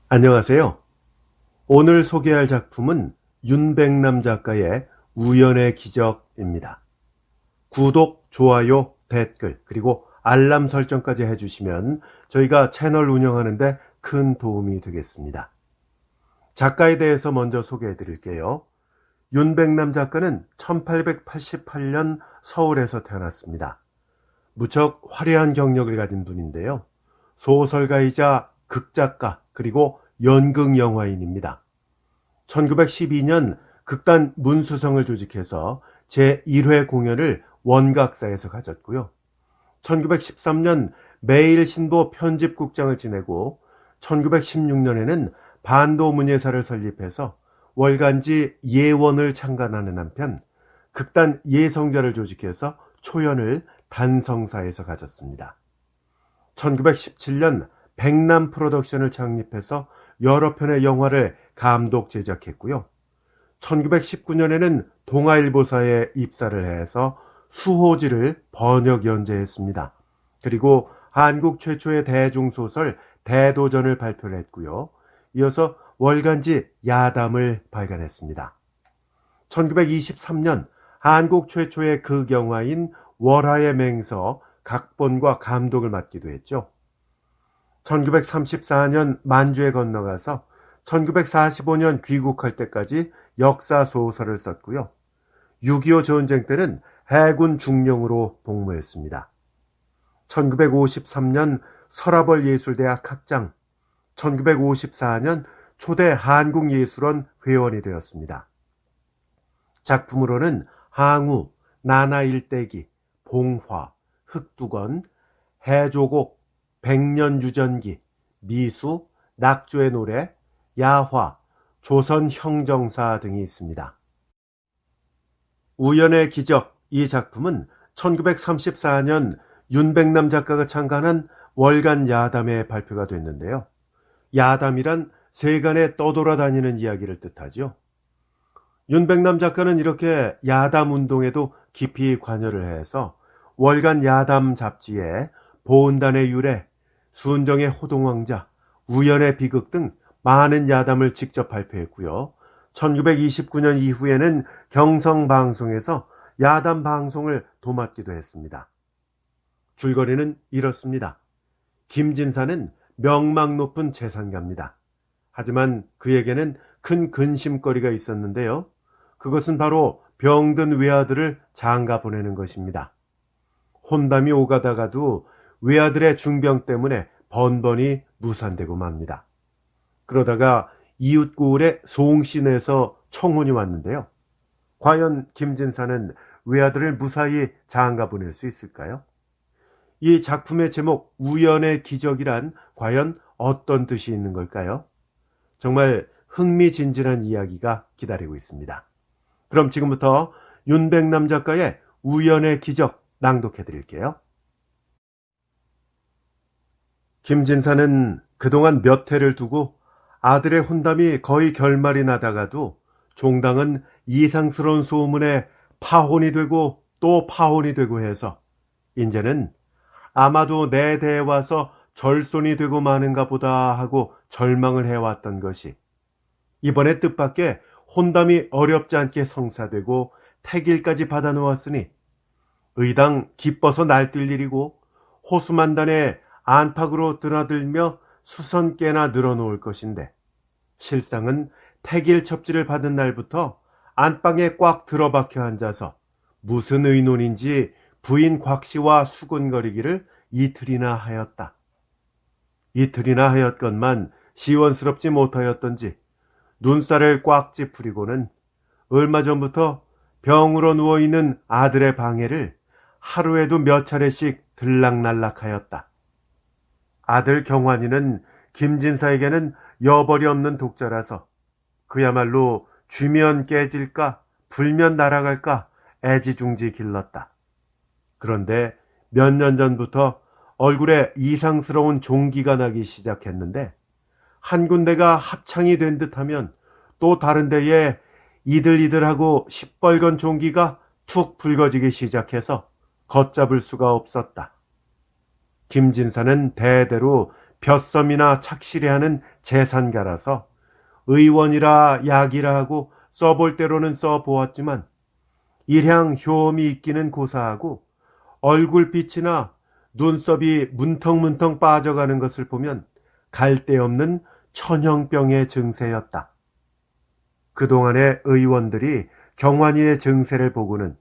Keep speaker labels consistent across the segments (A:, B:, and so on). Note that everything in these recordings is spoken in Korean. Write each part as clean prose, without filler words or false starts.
A: 안녕하세요. 오늘 소개할 작품은 윤백남 작가의 우연의 기적입니다. 구독, 좋아요, 댓글, 그리고 알람 설정까지 해주시면 저희가 채널 운영하는데 큰 도움이 되겠습니다. 작가에 대해서 먼저 소개해 드릴게요. 윤백남 작가는 1888년 서울에서 태어났습니다. 무척 화려한 경력을 가진 분인데요. 소설가이자 극작가 그리고 연극영화인입니다. 1912년 극단 문수성을 조직해서 제1회 공연을 원각사에서 가졌고요. 1913년 매일신보 편집국장을 지내고 1916년에는 반도문예사를 설립해서 월간지 예원을 창간하는 한편 극단 예성자를 조직해서 초연을 단성사에서 가졌습니다. 1917년 백남 프로덕션을 창립해서 여러 편의 영화를 감독 제작했고요. 1919년에는 동아일보사에 입사를 해서 수호지를 번역 연재했습니다. 그리고 한국 최초의 대중소설 대도전을 발표를 했고요. 이어서 월간지 야담을 발간했습니다. 1923년 한국 최초의 극영화인 월하의 맹서 각본과 감독을 맡기도 했죠. 1934년 만주에 건너가서 1945년 귀국할 때까지 역사소설을 썼고요. 6.25 전쟁 때는 해군 중령으로 복무했습니다. 1953년 서라벌예술대학 학장, 1954년 초대 한국예술원 회원이 되었습니다. 작품으로는 항우, 나나일대기, 봉화, 흑두건, 해조곡, 백년유전기, 미수, 낙조의 노래, 야화, 조선형정사 등이 있습니다. 우연의 기적, 이 작품은 1934년 윤백남 작가가 창간한 월간 야담에 발표가 됐는데요. 야담이란 세간에 떠돌아다니는 이야기를 뜻하죠. 윤백남 작가는 이렇게 야담 운동에도 깊이 관여를 해서 월간 야담 잡지에 보은단의 유래, 순정의 호동왕자, 우연의 비극 등 많은 야담을 직접 발표했고요. 1929년 이후에는 경성방송에서 야담 방송을 도맡기도 했습니다. 줄거리는 이렇습니다. 김진사는 명망 높은 재산가입니다. 하지만 그에게는 큰 근심거리가 있었는데요. 그것은 바로 병든 외아들을 장가 보내는 것입니다. 혼담이 오가다가도 외아들의 중병 때문에 번번이 무산되고 맙니다. 그러다가 이웃고을의 송신에서 청혼이 왔는데요. 과연 김진사는 외아들을 무사히 장가 보낼 수 있을까요? 이 작품의 제목 우연의 기적이란 과연 어떤 뜻이 있는 걸까요? 정말 흥미진진한 이야기가 기다리고 있습니다. 그럼 지금부터 윤백남 작가의 우연의 기적 낭독해 드릴게요. 김진사는 그동안 몇 해를 두고 아들의 혼담이 거의 결말이 나다가도 종당은 이상스러운 소문에 파혼이 되고 또 파혼이 되고 해서 이제는 아마도 내 대에 와서 절손이 되고 마는가 보다 하고 절망을 해왔던 것이 이번에 뜻밖의 혼담이 어렵지 않게 성사되고 태길까지 받아놓았으니 의당 기뻐서 날뛸 일이고 호수만단에 안팎으로 드나들며 수선깨나 늘어놓을 것인데 실상은 태길 첩지를 받은 날부터 안방에 꽉 들어박혀 앉아서 무슨 의논인지 부인 곽씨와 수군거리기를 이틀이나 하였다. 이틀이나 하였건만 시원스럽지 못하였던지 눈살을 꽉 찌푸리고는 얼마 전부터 병으로 누워있는 아들의 방해를 하루에도 몇 차례씩 들락날락하였다. 아들 경환이는 김진사에게는 여벌이 없는 독자라서 그야말로 쥐면 깨질까 불면 날아갈까 애지중지 길렀다. 그런데 몇 년 전부터 얼굴에 이상스러운 종기가 나기 시작했는데 한 군데가 합창이 된 듯하면 또 다른 데에 이들이들하고 시뻘건 종기가 툭 붉어지기 시작해서 걷잡을 수가 없었다. 김진사는 대대로 벼섬이나 착실해하는 재산가라서 의원이라 약이라 하고 써볼 대로는 써보았지만 일향 효험이 있기는 고사하고 얼굴빛이나 눈썹이 문텅문텅 빠져가는 것을 보면 갈데없는 천형병의 증세였다. 그동안의 의원들이 경환이의 증세를 보고는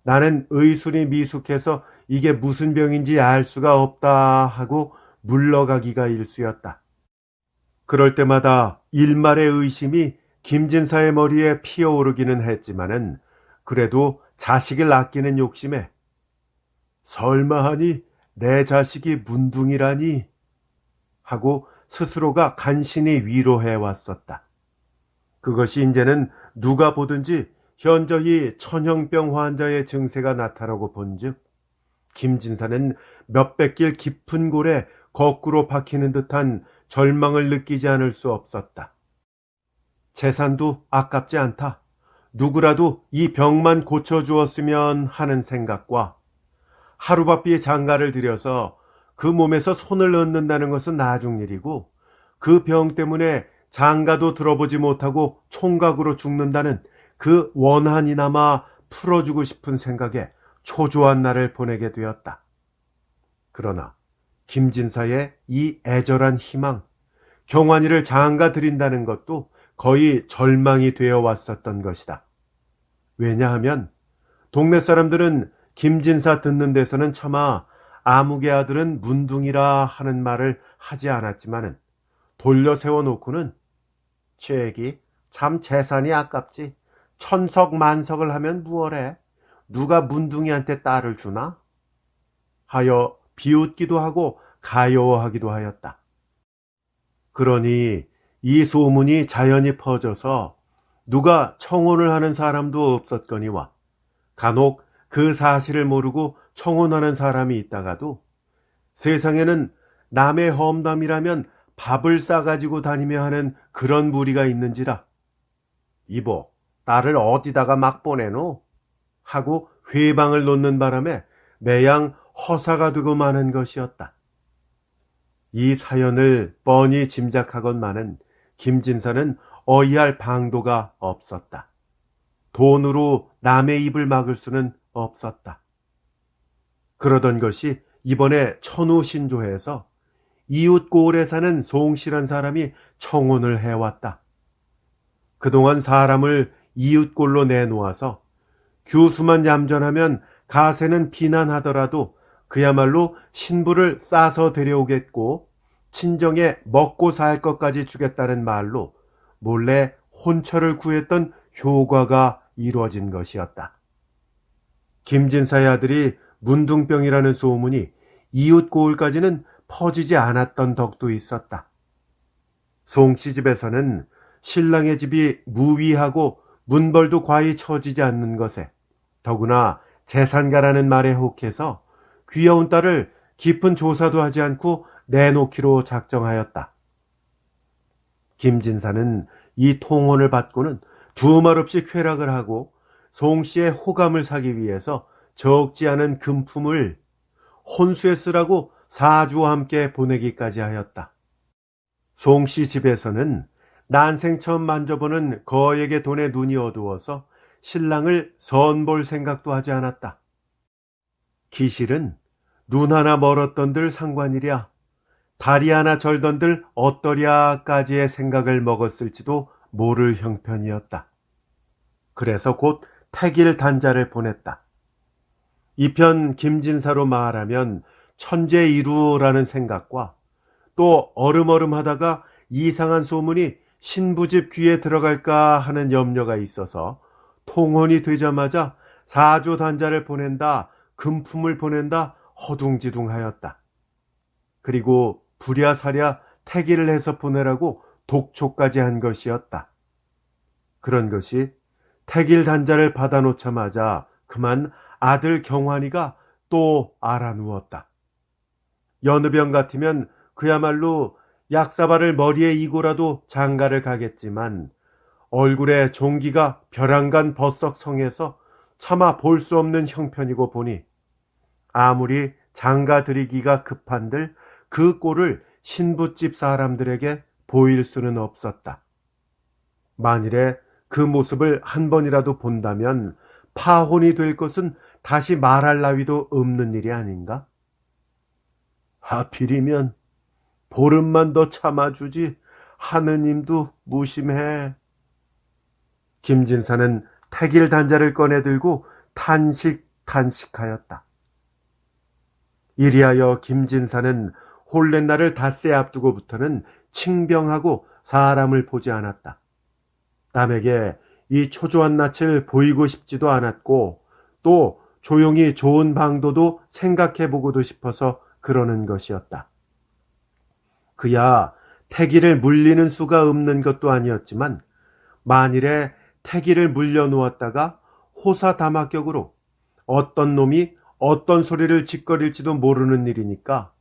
A: 나는 의술이 미숙해서 이게 무슨 병인지 알 수가 없다 하고 물러가기가 일쑤였다. 그럴 때마다 일말의 의심이 김진사의 머리에 피어오르기는 했지만은 그래도 자식을 아끼는 욕심에 설마하니 내 자식이 문둥이라니 하고 스스로가 간신히 위로해 왔었다. 그것이 이제는 누가 보든지 현저히 천형병 환자의 증세가 나타나고 본즉 김진사는 몇백 길 깊은 골에 거꾸로 박히는 듯한 절망을 느끼지 않을 수 없었다. 재산도 아깝지 않다. 누구라도 이 병만 고쳐주었으면 하는 생각과 하루바삐에 장가를 들여서 그 몸에서 손을 넣는다는 것은 나중 일이고 그 병 때문에 장가도 들어보지 못하고 총각으로 죽는다는 그 원한이나마 풀어주고 싶은 생각에 초조한 날을 보내게 되었다. 그러나 김진사의 이 애절한 희망, 경환이를 장가 들인다는 것도 거의 절망이 되어 왔었던 것이다. 왜냐하면 동네 사람들은 김진사 듣는 데서는 차마 아무개 아들은 문둥이라 하는 말을 하지 않았지만은 돌려 세워놓고는 최애기 참 재산이 아깝지. 천석 만석을 하면 무얼해? 누가 문둥이한테 딸을 주나? 하여 비웃기도 하고 가여워하기도 하였다. 그러니 이 소문이 자연히 퍼져서 누가 청혼을 하는 사람도 없었거니와 간혹 그 사실을 모르고 청혼하는 사람이 있다가도 세상에는 남의 험담이라면 밥을 싸가지고 다니며 하는 그런 무리가 있는지라 이보 딸을 어디다가 막 보내노? 하고 회방을 놓는 바람에 매양 허사가 되고 마는 것이었다. 이 사연을 뻔히 짐작하건만은 김진사는 어이할 방도가 없었다. 돈으로 남의 입을 막을 수는 없었다. 그러던 것이 이번에 천우신조에서 이웃 고을에 사는 송씨란 사람이 청혼을 해왔다. 그동안 사람을 이웃골로 내놓아서 교수만 얌전하면 가세는 비난하더라도 그야말로 신부를 싸서 데려오겠고 친정에 먹고 살 것까지 주겠다는 말로 몰래 혼처를 구했던 효과가 이루어진 것이었다. 김진사의 아들이 문둥병이라는 소문이 이웃 고을까지는 퍼지지 않았던 덕도 있었다. 송씨 집에서는 신랑의 집이 무위하고 문벌도 과히 처지지 않는 것에 더구나 재산가라는 말에 혹해서 귀여운 딸을 깊은 조사도 하지 않고 내놓기로 작정하였다. 김진사는 이 통혼을 받고는 두말 없이 쾌락을 하고 송씨의 호감을 사기 위해서 적지 않은 금품을 혼수에 쓰라고 사주와 함께 보내기까지 하였다. 송씨 집에서는 난생 처음 만져보는 거액의 돈에 눈이 어두워서 신랑을 선볼 생각도 하지 않았다. 기실은 눈 하나 멀었던들 상관이랴, 다리 하나 절던들 어떠랴까지의 생각을 먹었을지도 모를 형편이었다. 그래서 곧 택일 단자를 보냈다. 이편 김진사로 말하면 천재이루라는 생각과 또 얼음얼음하다가 이상한 소문이 신부집 귀에 들어갈까 하는 염려가 있어서 통혼이 되자마자 사조 단자를 보낸다, 금품을 보낸다 허둥지둥하였다. 그리고 부랴사랴 택일을 해서 보내라고 독촉까지 한 것이었다. 그런 것이 택일 단자를 받아놓자마자 그만 아들 경환이가 또 알아누웠다. 여느 병 같으면 그야말로 약사발을 머리에 이고라도 장가를 가겠지만 얼굴에 종기가 벼랑간 버석 성해서 차마 볼 수 없는 형편이고 보니 아무리 장가 들이기가 급한들 그 꼴을 신부집 사람들에게 보일 수는 없었다. 만일에 그 모습을 한 번이라도 본다면 파혼이 될 것은 다시 말할 나위도 없는 일이 아닌가? 하필이면 보름만 더 참아주지 하느님도 무심해. 김진사는 택일 단자를 꺼내 들고 탄식하였다. 이리하여 김진사는 혼례날을 닷새 앞두고부터는 칭병하고 사람을 보지 않았다. 남에게 이 초조한 낯을 보이고 싶지도 않았고 또 조용히 좋은 방도도 생각해보고도 싶어서 그러는 것이었다. 그야 태기를 물리는 수가 없는 것도 아니었지만 만일에 태기를 물려놓았다가 호사다마격으로 어떤 놈이 어떤 소리를 짓거릴지도 모르는 일이니까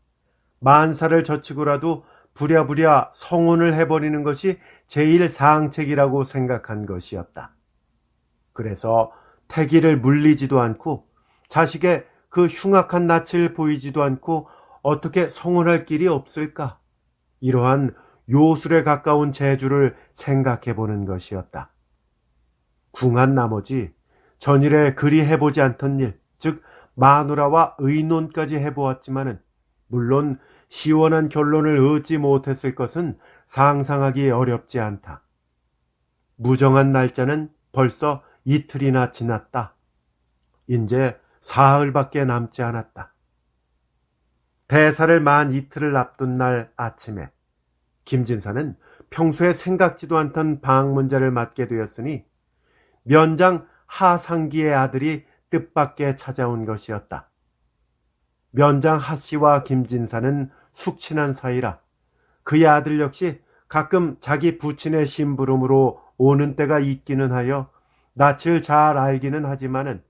A: 만사를 젖히고라도 부랴부랴 성혼을 해버리는 것이 제일 상책이라고 생각한 것이었다. 그래서 태기를 물리지도 않고 자식의 그 흉악한 낯을 보이지도 않고 어떻게 성혼할 길이 없을까? 이러한 요술에 가까운 재주를 생각해 보는 것이었다. 궁한 나머지 전일에 그리 해보지 않던 일, 즉 마누라와 의논까지 해보았지만은 물론 시원한 결론을 얻지 못했을 것은 상상하기 어렵지 않다. 무정한 날짜는 벌써 이틀이나 지났다. 이제 사흘밖에 남지 않았다. 대사를 만 이틀을 앞둔 날 아침에 김진사는 평소에 생각지도 않던 방문자를 맡게 되었으니 면장 하상기의 아들이 뜻밖의 찾아온 것이었다. 면장 하씨와 김진사는 숙친한 사이라 그의 아들 역시 가끔 자기 부친의 심부름으로 오는 때가 있기는 하여 낯을 잘 알기는 하지만은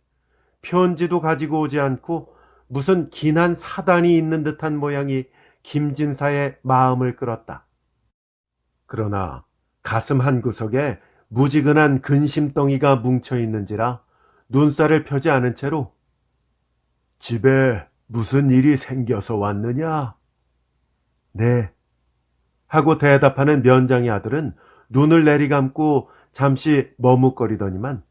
A: 편지도 가지고 오지 않고 무슨 긴한 사단이 있는 듯한 모양이 김진사의 마음을 끌었다. 그러나 가슴 한구석에 무지근한 근심덩이가 뭉쳐있는지라 눈살을 펴지 않은 채로 집에 무슨 일이 생겨서 왔느냐? 네. 하고 대답하는 면장의 아들은 눈을 내리감고 잠시 머뭇거리더니만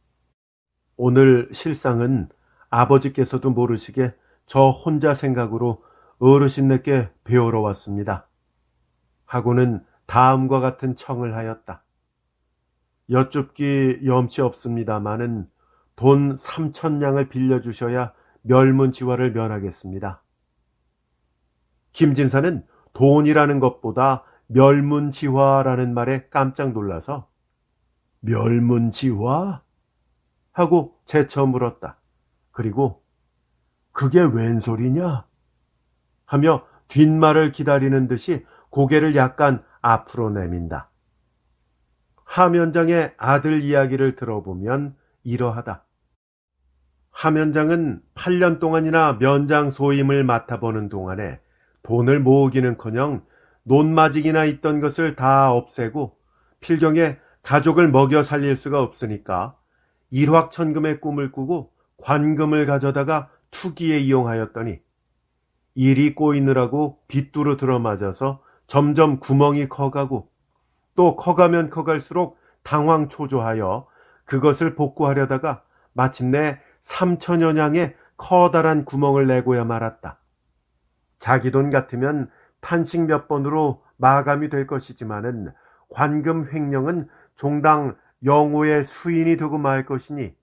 A: 오늘 실상은 아버지께서도 모르시게 저 혼자 생각으로 어르신네께 배우러 왔습니다. 하고는 다음과 같은 청을 하였다. 여쭙기 염치 없습니다마는 돈 3,000냥을 빌려주셔야 멸문지화를 면하겠습니다. 김진사는 돈이라는 것보다 멸문지화라는 말에 깜짝 놀라서 멸문지화? 하고 재쳐 물었다. 그리고 그게 웬 소리냐? 하며 뒷말을 기다리는 듯이 고개를 약간 앞으로 내민다. 하면장의 아들 이야기를 들어보면 이러하다. 하면장은 8년 동안이나 면장 소임을 맡아보는 동안에 돈을 모으기는커녕 논마직이나 있던 것을 다 없애고 필경에 가족을 먹여 살릴 수가 없으니까 일확천금의 꿈을 꾸고 관금을 가져다가 투기에 이용하였더니 일이 꼬이느라고 빗두루 들어맞아서 점점 구멍이 커가고 또 커가면 커갈수록 당황초조하여 그것을 복구하려다가 마침내 3,000여 냥의 커다란 구멍을 내고야 말았다. 자기 돈 같으면 탄식 몇 번으로 마감이 될 것이지만은 관금 횡령은 종당 영호의 수인이 되고 말 것이니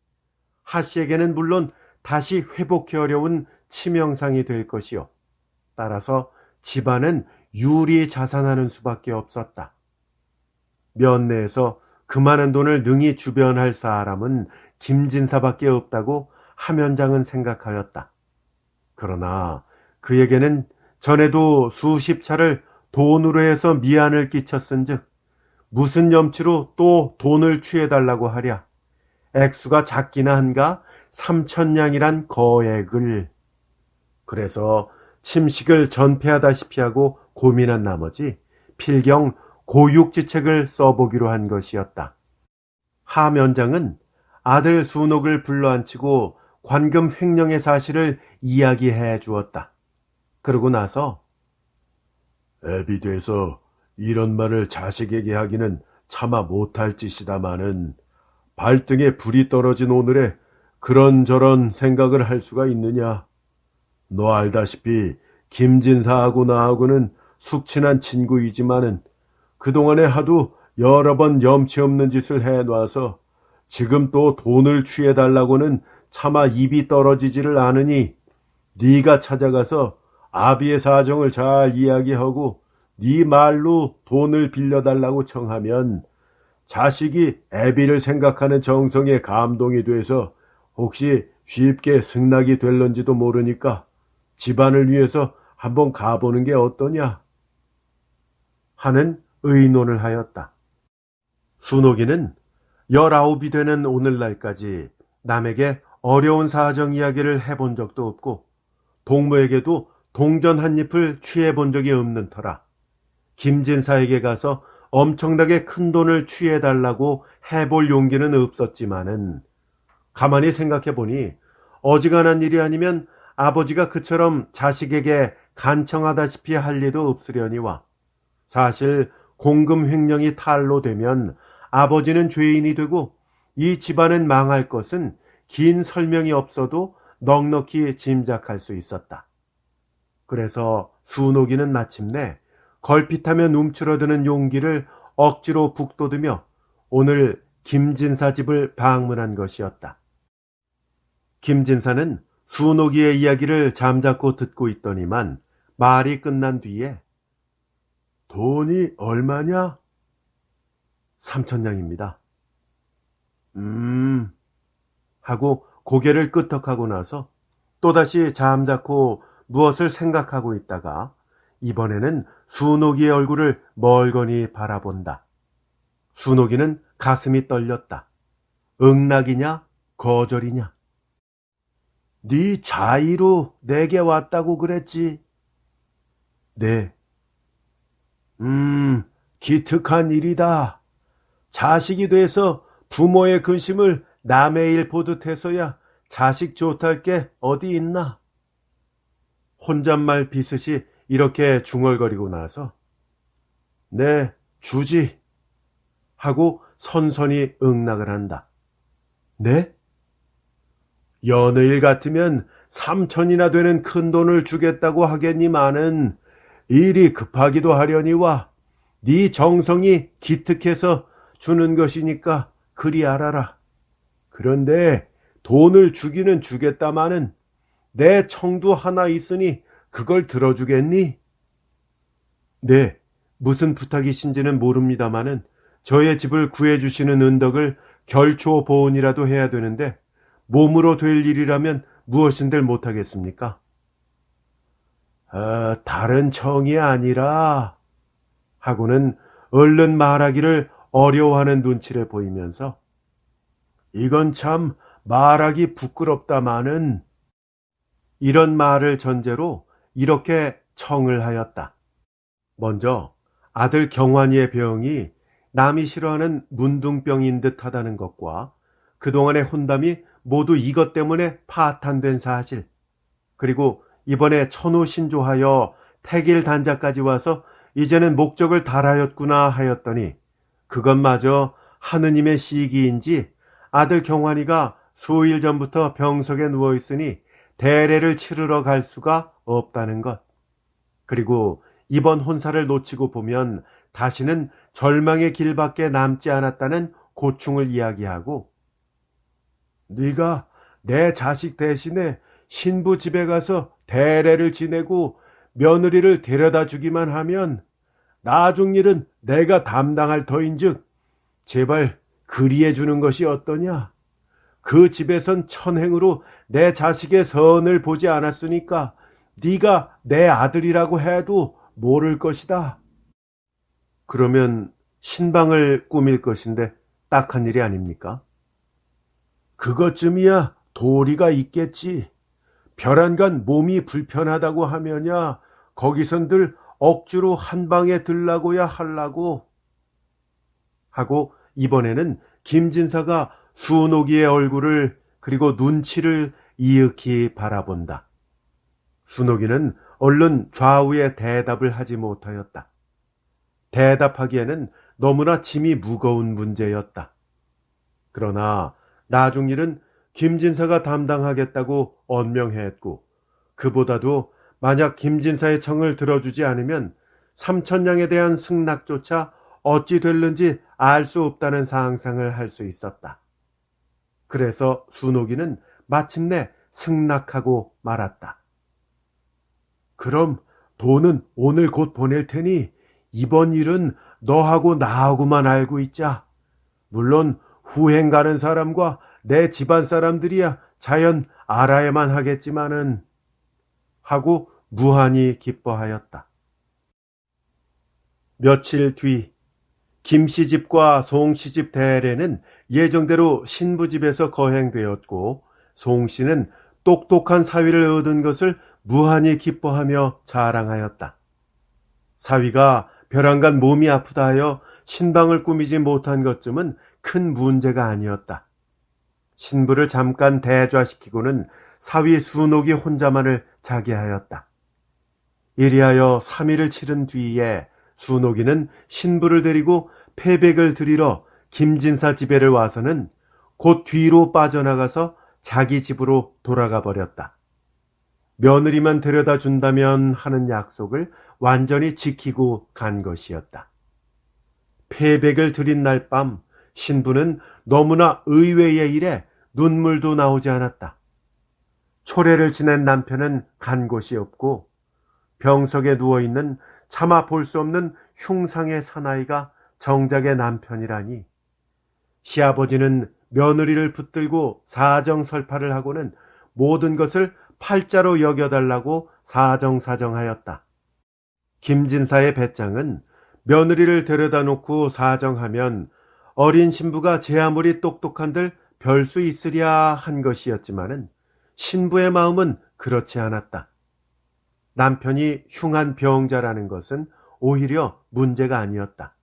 A: 하씨에게는 물론 다시 회복히 어려운 치명상이 될 것이요. 따라서 집안은 유리 자산하는 수밖에 없었다. 면내에서 그만한 돈을 능히 주변할 사람은 김진사밖에 없다고 하면장은 생각하였다. 그러나 그에게는 전에도 수십 차를 돈으로 해서 미안을 끼쳤은즉 무슨 염치로 또 돈을 취해달라고 하랴. 액수가 작기나 한가 3,000냥이란 거액을. 그래서 침식을 전폐하다시피 하고 고민한 나머지 필경 고육지책을 써보기로 한 것이었다. 하면장은 아들 순옥을 불러앉히고 관금 횡령의 사실을 이야기해 주었다. 그러고 나서 애비 돼서 이런 말을 자식에게 하기는 차마 못할 짓이다마는 발등에 불이 떨어진 오늘에 그런저런 생각을 할 수가 있느냐. 너 알다시피 김진사하고 나하고는 숙친한 친구이지만은 그동안에 하도 여러 번 염치 없는 짓을 해놔서 지금 또 돈을 취해달라고는 차마 입이 떨어지지를 않으니 네가 찾아가서 아비의 사정을 잘 이야기하고 네 말로 돈을 빌려달라고 청하면 자식이 애비를 생각하는 정성에 감동이 돼서 혹시 쉽게 승낙이 될런지도 모르니까 집안을 위해서 한번 가보는 게 어떠냐 하는 의논을 하였다. 순옥이는 19이 되는 오늘날까지 남에게 어려운 사정 이야기를 해본 적도 없고 동무에게도 동전 한 잎을 취해본 적이 없는 터라 김진사에게 가서 엄청나게 큰 돈을 취해달라고 해볼 용기는 없었지만은 가만히 생각해보니 어지간한 일이 아니면 아버지가 그처럼 자식에게 간청하다시피 할 리도 없으려니와 사실 공금 횡령이 탈로 되면 아버지는 죄인이 되고 이 집안은 망할 것은 긴 설명이 없어도 넉넉히 짐작할 수 있었다. 그래서 순옥이는 마침내 걸핏하면 움츠러드는 용기를 억지로 북돋으며 오늘 김진사 집을 방문한 것이었다. 김진사는 순옥이의 이야기를 잠자코 듣고 있더니만 말이 끝난 뒤에 돈이 얼마냐? 3,000냥입니다. 하고 고개를 끄덕하고 나서 또다시 잠자코 무엇을 생각하고 있다가 이번에는 순옥이의 얼굴을 멀거니 바라본다. 순옥이는 가슴이 떨렸다. 응낙이냐 거절이냐? 네 자의로 내게 왔다고 그랬지. 네. 기특한 일이다. 자식이 돼서 부모의 근심을 남의 일 보듯 해서야 자식 좋다할 게 어디 있나? 혼잣말 비슷이 이렇게 중얼거리고 나서 네, 주지 하고 선선히 응낙을 한다. 네? 연의일 같으면 3천이나 되는 큰 돈을 주겠다고 하겠니만은 일이 급하기도 하려니와 네 정성이 기특해서 주는 것이니까 그리 알아라. 그런데 돈을 주기는 주겠다마는 내 청두 하나 있으니 그걸 들어주겠니? 네, 무슨 부탁이신지는 모릅니다마는 저의 집을 구해주시는 은덕을 결초 보은이라도 해야 되는데 몸으로 될 일이라면 무엇인들 못하겠습니까? 다른 청이 아니라 하고는 얼른 말하기를 어려워하는 눈치를 보이면서 이건 참 말하기 부끄럽다마는 이런 말을 전제로 이렇게 청을 하였다. 먼저 아들 경환이의 병이 남이 싫어하는 문둥병인 듯 하다는 것과 그동안의 혼담이 모두 이것 때문에 파탄된 사실, 그리고 이번에 천호신조하여 태길 단자까지 와서 이제는 목적을 달하였구나 하였더니 그것마저 하느님의 시기인지 아들 경환이가 수일 전부터 병석에 누워있으니 대례를 치르러 갈 수가 없다는 것, 그리고 이번 혼사를 놓치고 보면 다시는 절망의 길밖에 남지 않았다는 고충을 이야기하고 네가 내 자식 대신에 신부 집에 가서 대례를 지내고 며느리를 데려다 주기만 하면 나중 일은 내가 담당할 터인즉 제발 그리해 주는 것이 어떠냐? 그 집에선 천행으로 내 자식의 선을 보지 않았으니까 네가 내 아들이라고 해도 모를 것이다. 그러면 신방을 꾸밀 것인데 딱한 일이 아닙니까? 그것쯤이야 도리가 있겠지. 별안간 몸이 불편하다고 하면야 거기선들 억지로 한 방에 들라고야 할라고 하고 이번에는 김진사가 순옥이의 얼굴을 그리고 눈치를 이윽히 바라본다. 순옥이는 얼른 좌우의 대답을 하지 못하였다. 대답하기에는 너무나 짐이 무거운 문제였다. 그러나 나중일은 김진사가 담당하겠다고 언명했고, 그보다도 만약 김진사의 청을 들어주지 않으면 삼천냥에 대한 승낙조차 어찌 될는지 알 수 없다는 상상을 할 수 있었다. 그래서 순옥이는 마침내 승낙하고 말았다. 그럼 돈은 오늘 곧 보낼 테니 이번 일은 너하고 나하고만 알고 있자. 물론 후행 가는 사람과 내 집안 사람들이야 자연 알아야만 하겠지만은 하고 무한히 기뻐하였다. 며칠 뒤 김씨 집과 송씨 집 대례는 예정대로 신부 집에서 거행되었고, 송씨는 똑똑한 사위를 얻은 것을 무한히 기뻐하며 자랑하였다. 사위가 벼랑간 몸이 아프다 하여 신방을 꾸미지 못한 것쯤은 큰 문제가 아니었다. 신부를 잠깐 대좌시키고는 사위 순옥이 혼자만을 자게 하였다. 이리하여 3일을 치른 뒤에 순옥이는 신부를 데리고 패백을 드리러 김진사 집에를 와서는 곧 뒤로 빠져나가서 자기 집으로 돌아가 버렸다. 며느리만 데려다 준다면 하는 약속을 완전히 지키고 간 것이었다. 패백을 드린 날 밤 신부는 너무나 의외의 일에 눈물도 나오지 않았다. 초래를 지낸 남편은 간 곳이 없고 병석에 누워있는 차마 볼 수 없는 흉상의 사나이가 정작의 남편이라니, 시아버지는 며느리를 붙들고 사정설파를 하고는 모든 것을 팔자로 여겨달라고 사정사정하였다. 김진사의 배짱은 며느리를 데려다 놓고 사정하면 어린 신부가 제 아무리 똑똑한들 별 수 있으랴 한 것이었지만은 신부의 마음은 그렇지 않았다. 남편이 흉한 병자라는 것은 오히려 문제가 아니었다.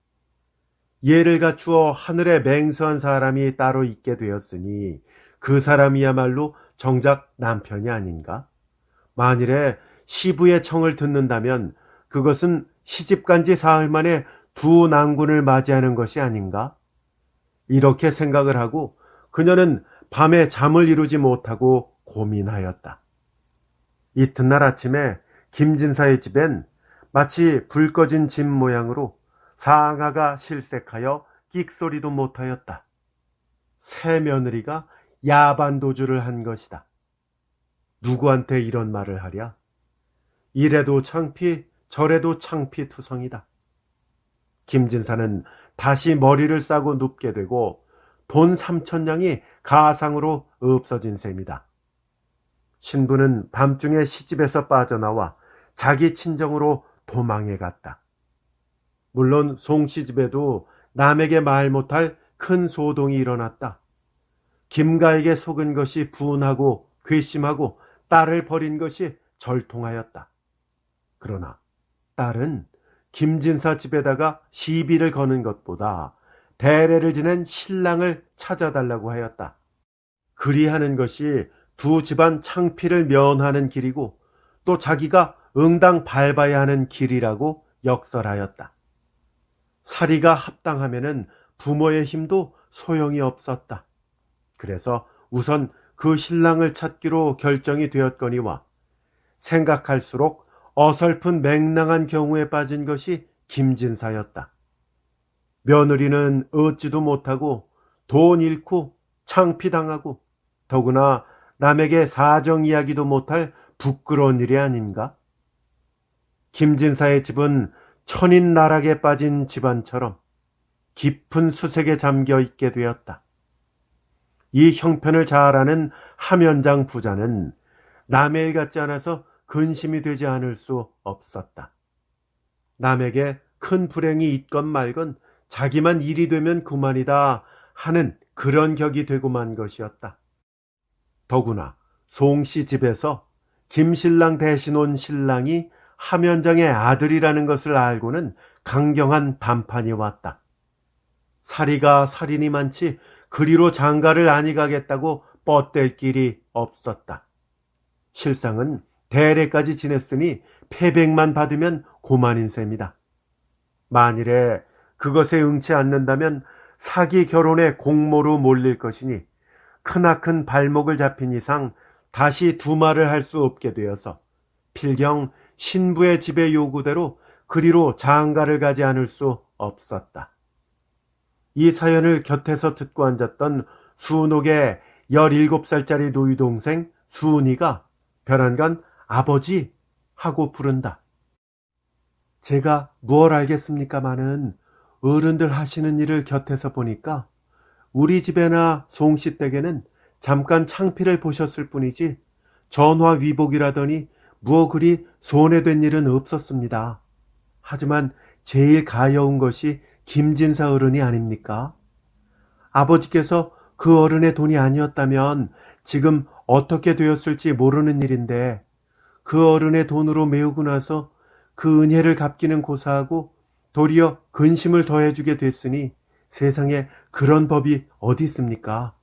A: 예를 갖추어 하늘에 맹세한 사람이 따로 있게 되었으니 그 사람이야말로 정작 남편이 아닌가? 만일에 시부의 청을 듣는다면 그것은 시집간 지 사흘 만에 두 난군을 맞이하는 것이 아닌가? 이렇게 생각을 하고 그녀는 밤에 잠을 이루지 못하고 고민하였다. 이튿날 아침에 김진사의 집엔 마치 불 꺼진 집 모양으로 상아가 실색하여 끽소리도 못하였다. 새 며느리가 야반도주를 한 것이다. 누구한테 이런 말을 하랴? 이래도 창피 저래도 창피투성이다. 김진사는 다시 머리를 싸고 눕게 되고 돈 3천냥이 가상으로 없어진 셈이다. 신부는 밤중에 시집에서 빠져나와 자기 친정으로 도망해 갔다. 물론 송씨 집에도 남에게 말 못할 큰 소동이 일어났다. 김가에게 속은 것이 분하고 괘씸하고 딸을 버린 것이 절통하였다. 그러나 딸은 김진사 집에다가 시비를 거는 것보다 대례를 지낸 신랑을 찾아달라고 하였다. 그리하는 것이 두 집안 창피를 면하는 길이고 또 자기가 응당 밟아야 하는 길이라고 역설하였다. 사리가 합당하면은 부모의 힘도 소용이 없었다. 그래서 우선 그 신랑을 찾기로 결정이 되었거니와 생각할수록 어설픈 맹랑한 경우에 빠진 것이 김진사였다. 며느리는 얻지도 못하고 돈 잃고 창피당하고 더구나 남에게 사정 이야기도 못할 부끄러운 일이 아닌가? 김진사의 집은 천인나락에 빠진 집안처럼 깊은 수색에 잠겨 있게 되었다. 이 형편을 잘 아는 함연장 부자는 남의 일 같지 않아서 근심이 되지 않을 수 없었다. 남에게 큰 불행이 있건 말건 자기만 일이 되면 그만이다 하는 그런 격이 되고 만 것이었다. 더구나 송씨 집에서 김신랑 대신 온 신랑이 함연장의 아들이라는 것을 알고는 강경한 담판이 왔다. 사리가 살인이 많지 그리로 장가를 아니 가겠다고 뻗댈 길이 없었다. 실상은 대례까지 지냈으니 패백만 받으면 고만인 셈이다. 만일에 그것에 응치 않는다면 사기 결혼의 공모로 몰릴 것이니 크나큰 발목을 잡힌 이상 다시 두말을 할 수 없게 되어서 필경 신부의 집의 요구대로 그리로 장가를 가지 않을 수 없었다. 이 사연을 곁에서 듣고 앉았던 수녹의 17살짜리 누이 동생 수은이가 별안간 아버지 하고 부른다. 제가 무얼 알겠습니까마는 어른들 하시는 일을 곁에서 보니까 우리 집에나 송씨 댁에는 잠깐 창피를 보셨을 뿐이지 전화 위복이라더니 무어 그리 손해된 일은 없었습니다. 하지만 제일 가여운 것이 김진사 어른이 아닙니까? 아버지께서 그 어른의 돈이 아니었다면 지금 어떻게 되었을지 모르는 일인데 그 어른의 돈으로 메우고 나서 그 은혜를 갚기는 고사하고 도리어 근심을 더해주게 됐으니 세상에 그런 법이 어디 있습니까?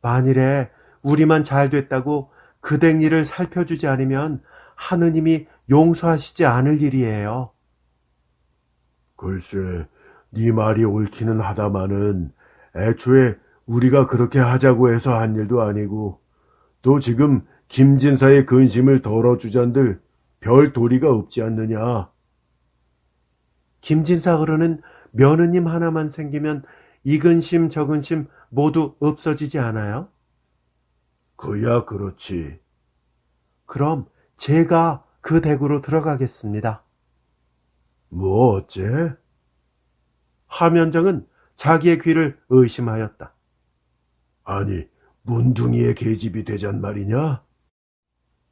A: 만일에 우리만 잘 됐다고 그 댁 일을 살펴주지 않으면 하느님이 용서하시지 않을 일이에요.
B: 글쎄, 네 말이 옳기는 하다마는 애초에 우리가 그렇게 하자고 해서 한 일도 아니고 또 지금 김진사의 근심을 덜어주잔들 별 도리가 없지 않느냐.
A: 김진사 어른은 며느님 하나만 생기면 이 근심 저 근심 모두 없어지지 않아요?
B: 그야 그렇지.
A: 그럼 제가 그 댁으로 들어가겠습니다.
B: 뭐 어째?
A: 하면정은 자기의 귀를 의심하였다.
B: 아니, 문둥이의 계집이 되잔 말이냐?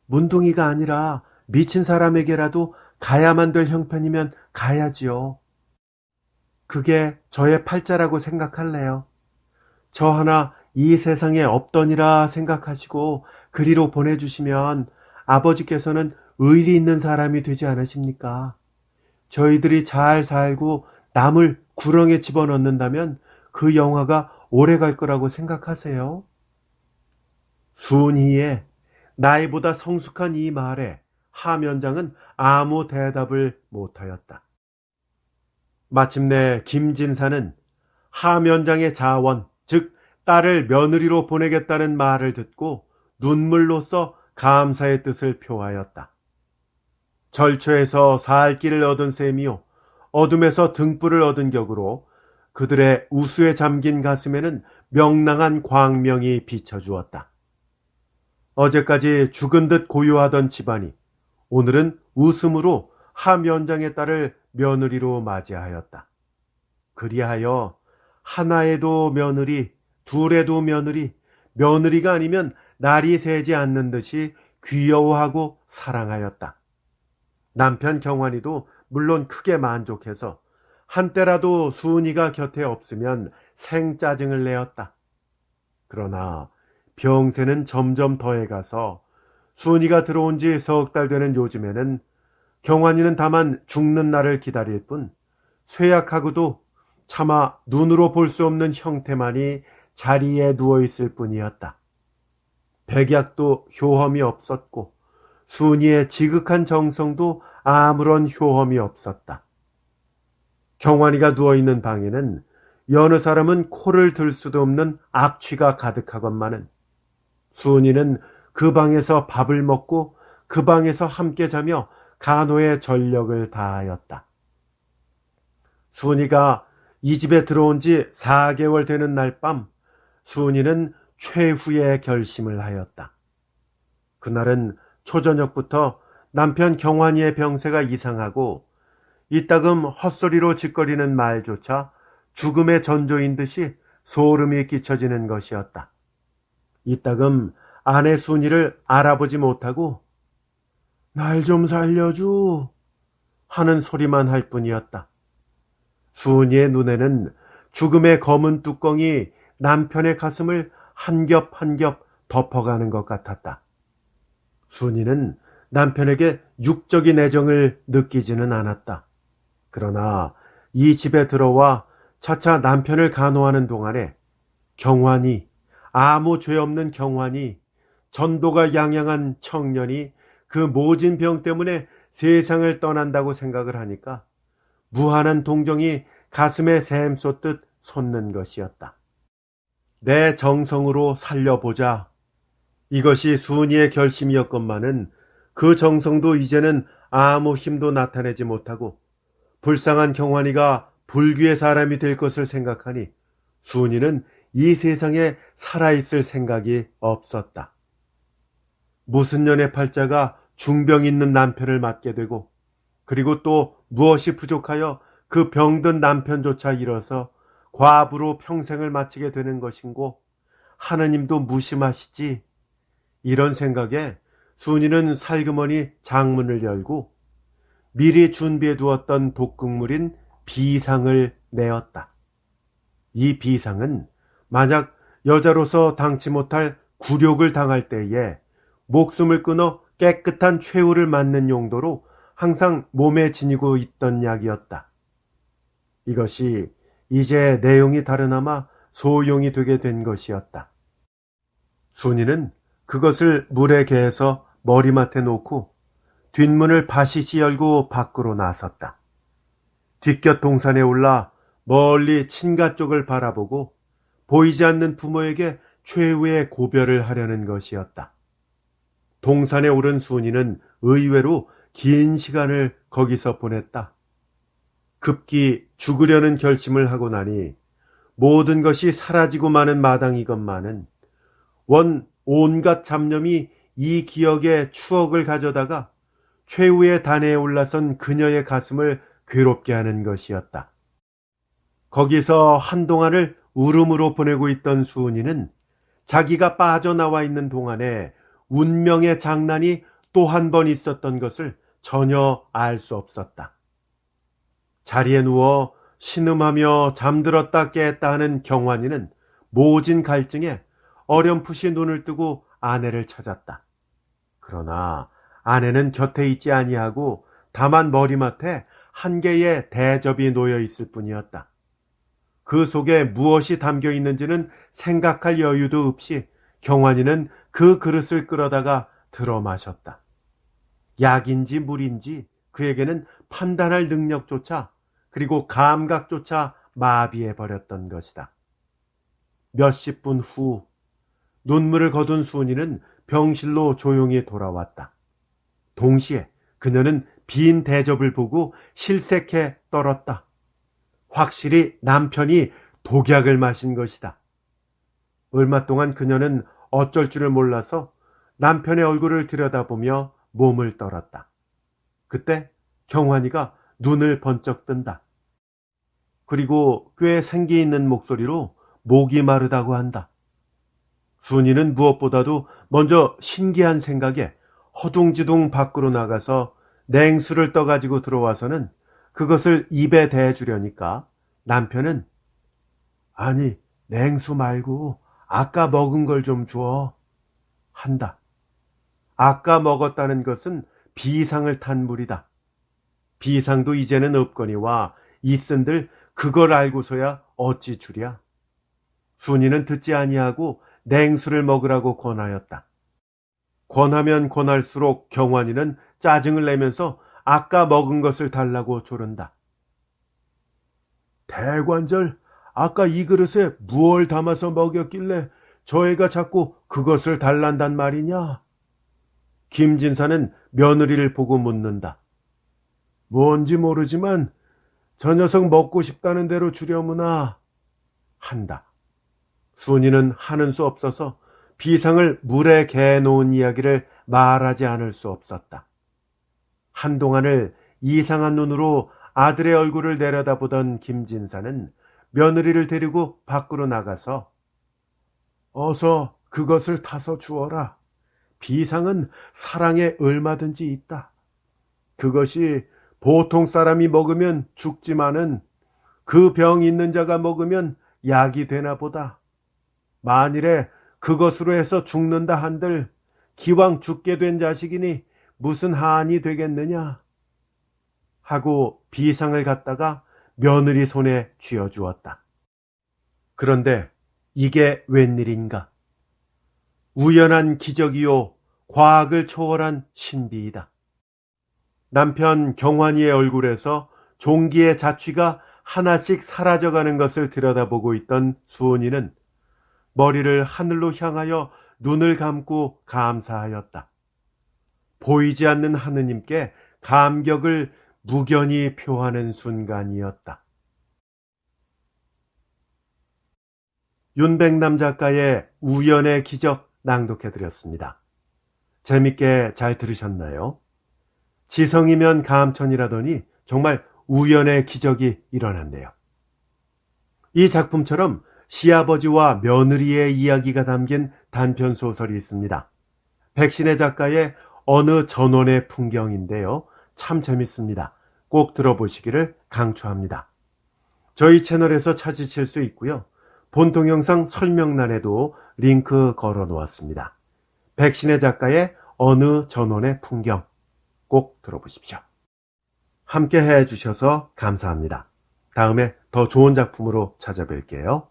A: 문둥이가 아니라 미친 사람에게라도 가야만 될 형편이면 가야지요. 그게 저의 팔자라고 생각할래요. 저 하나 이 세상에 없더니라 생각하시고 그리로 보내주시면 아버지께서는 의리 있는 사람이 되지 않으십니까? 저희들이 잘 살고 남을 구렁에 집어넣는다면 그 영화가 오래 갈 거라고 생각하세요? 순희의 나이보다 성숙한 이 말에 하면장은 아무 대답을 못하였다. 마침내 김진사는 하면장의 자원, 즉 딸을 며느리로 보내겠다는 말을 듣고 눈물로써 감사의 뜻을 표하였다. 절초에서 살 길을 얻은 셈이요 어둠에서 등불을 얻은 격으로 그들의 우수에 잠긴 가슴에는 명랑한 광명이 비춰주었다. 어제까지 죽은 듯 고요하던 집안이 오늘은 웃음으로 하면장의 딸을 며느리로 맞이하였다. 그리하여 하나에도 며느리, 둘에도 며느리, 며느리가 아니면 날이 새지 않는 듯이 귀여워하고 사랑하였다. 남편 경환이도 물론 크게 만족해서 한때라도 수은이가 곁에 없으면 생짜증을 내었다. 그러나 병세는 점점 더해가서 수은이가 들어온 지 석 달 되는 요즘에는 경환이는 다만 죽는 날을 기다릴 뿐 쇠약하고도 차마 눈으로 볼 수 없는 형태만이 자리에 누워있을 뿐이었다. 백약도 효험이 없었고 수은이의 지극한 정성도 아무런 효험이 없었다. 경환이가 누워있는 방에는 여느 사람은 코를 들 수도 없는 악취가 가득하건만은 수은이는 그 방에서 밥을 먹고 그 방에서 함께 자며 간호의 전력을 다하였다. 수은이가 이 집에 들어온 지 4개월 되는 날 밤 수은이는 최후의 결심을 하였다. 그날은 초저녁부터 남편 경환이의 병세가 이상하고 이따금 헛소리로 짓거리는 말조차 죽음의 전조인 듯이 소름이 끼쳐지는 것이었다. 이따금 아내 순이를 알아보지 못하고 날 좀 살려줘 하는 소리만 할 뿐이었다. 순이의 눈에는 죽음의 검은 뚜껑이 남편의 가슴을 한 겹 한 겹 덮어가는 것 같았다. 순이는 남편에게 육적인 애정을 느끼지는 않았다. 그러나 이 집에 들어와 차차 남편을 간호하는 동안에 경환이, 아무 죄 없는 경환이, 전도가 양양한 청년이 그 모진 병 때문에 세상을 떠난다고 생각을 하니까 무한한 동정이 가슴에 샘솟듯 솟는 것이었다. 내 정성으로 살려보자. 이것이 순이의 결심이었건만은 그 정성도 이제는 아무 힘도 나타내지 못하고 불쌍한 경환이가 불귀의 사람이 될 것을 생각하니 순이는 이 세상에 살아있을 생각이 없었다. 무슨 년의 팔자가 중병 있는 남편을 맡게 되고 그리고 또 무엇이 부족하여 그 병든 남편조차 잃어서 과부로 평생을 마치게 되는 것인고 하느님도 무심하시지. 이런 생각에 순이는 살그머니 장문을 열고 미리 준비해 두었던 독극물인 비상을 내었다. 이 비상은 만약 여자로서 당치 못할 굴욕을 당할 때에 목숨을 끊어 깨끗한 최후를 맞는 용도로 항상 몸에 지니고 있던 약이었다. 이것이 이제 내용이 다르나마 소용이 되게 된 것이었다. 순이는 그것을 물에 개어서 머리맡에 놓고 뒷문을 바시시 열고 밖으로 나섰다. 뒷곁 동산에 올라 멀리 친가 쪽을 바라보고 보이지 않는 부모에게 최후의 고별을 하려는 것이었다. 동산에 오른 순이는 의외로 긴 시간을 거기서 보냈다. 급기 죽으려는 결심을 하고 나니 모든 것이 사라지고 마는 마당이건만은 원 온갖 잡념이 이 기억의 추억을 가져다가 최후의 단에에 올라선 그녀의 가슴을 괴롭게 하는 것이었다. 거기서 한동안을 울음으로 보내고 있던 수은이는 자기가 빠져나와 있는 동안에 운명의 장난이 또 한 번 있었던 것을 전혀 알 수 없었다. 자리에 누워 신음하며 잠들었다 깼다 하는 경환이는 모진 갈증에 어렴풋이 눈을 뜨고 아내를 찾았다. 그러나 아내는 곁에 있지 아니하고 다만 머리맡에 한 개의 대접이 놓여 있을 뿐이었다. 그 속에 무엇이 담겨 있는지는 생각할 여유도 없이 경환이는 그 그릇을 끌어다가 들어 마셨다. 약인지 물인지 그에게는 판단할 능력조차 그리고 감각조차 마비해 버렸던 것이다. 몇십 분 후 눈물을 거둔 순이는 병실로 조용히 돌아왔다. 동시에 그녀는 빈 대접을 보고 실색해 떨었다. 확실히 남편이 독약을 마신 것이다. 얼마 동안 그녀는 어쩔 줄을 몰라서 남편의 얼굴을 들여다보며 몸을 떨었다. 그때 경환이가 눈을 번쩍 뜬다. 그리고 꽤 생기 있는 목소리로 목이 마르다고 한다. 순이는 무엇보다도 먼저 신기한 생각에 허둥지둥 밖으로 나가서 냉수를 떠가지고 들어와서는 그것을 입에 대주려니까 남편은 아니 냉수 말고 아까 먹은 걸 좀 주어 한다. 아까 먹었다는 것은 비상을 탄 물이다. 비상도 이제는 없거니와 있은들 그걸 알고서야 어찌 주랴. 순이는 듣지 아니하고 냉수를 먹으라고 권하였다. 권하면 권할수록 경환이는 짜증을 내면서 아까 먹은 것을 달라고 조른다. 대관절, 아까 이 그릇에 무얼 담아서 먹였길래 저 애가 자꾸 그것을 달란단 말이냐? 김진사는 며느리를 보고 묻는다. 뭔지 모르지만 저 녀석 먹고 싶다는 대로 주려무나 한다. 순이는 하는 수 없어서 비상을 물에 개 놓은 이야기를 말하지 않을 수 없었다. 한동안을 이상한 눈으로 아들의 얼굴을 내려다보던 김진사는 며느리를 데리고 밖으로 나가서 어서 그것을 타서 주어라. 비상은 사랑에 얼마든지 있다. 그것이 보통 사람이 먹으면 죽지만은 그 병 있는 자가 먹으면 약이 되나 보다. 만일에 그것으로 해서 죽는다 한들 기왕 죽게 된 자식이니 무슨 한이 되겠느냐 하고 비상을 갖다가 며느리 손에 쥐어주었다. 그런데 이게 웬일인가? 우연한 기적이요 과학을 초월한 신비이다. 남편 경환이의 얼굴에서 종기의 자취가 하나씩 사라져가는 것을 들여다보고 있던 수은이는 머리를 하늘로 향하여 눈을 감고 감사하였다. 보이지 않는 하느님께 감격을 무견히 표하는 순간이었다. 윤백남 작가의 우연의 기적 낭독해드렸습니다. 재밌게 잘 들으셨나요? 지성이면 감천이라더니 정말 우연의 기적이 일어났네요. 이 작품처럼 시아버지와 며느리의 이야기가 담긴 단편소설이 있습니다. 백신혜 작가의 어느 전원의 풍경인데요. 참 재밌습니다. 꼭 들어보시기를 강추합니다. 저희 채널에서 찾으실 수 있고요. 본 동영상 설명란에도 링크 걸어 놓았습니다. 백신혜 작가의 어느 전원의 풍경 꼭 들어보십시오. 함께 해주셔서 감사합니다. 다음에 더 좋은 작품으로 찾아뵐게요.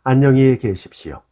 A: 안녕히 계십시오.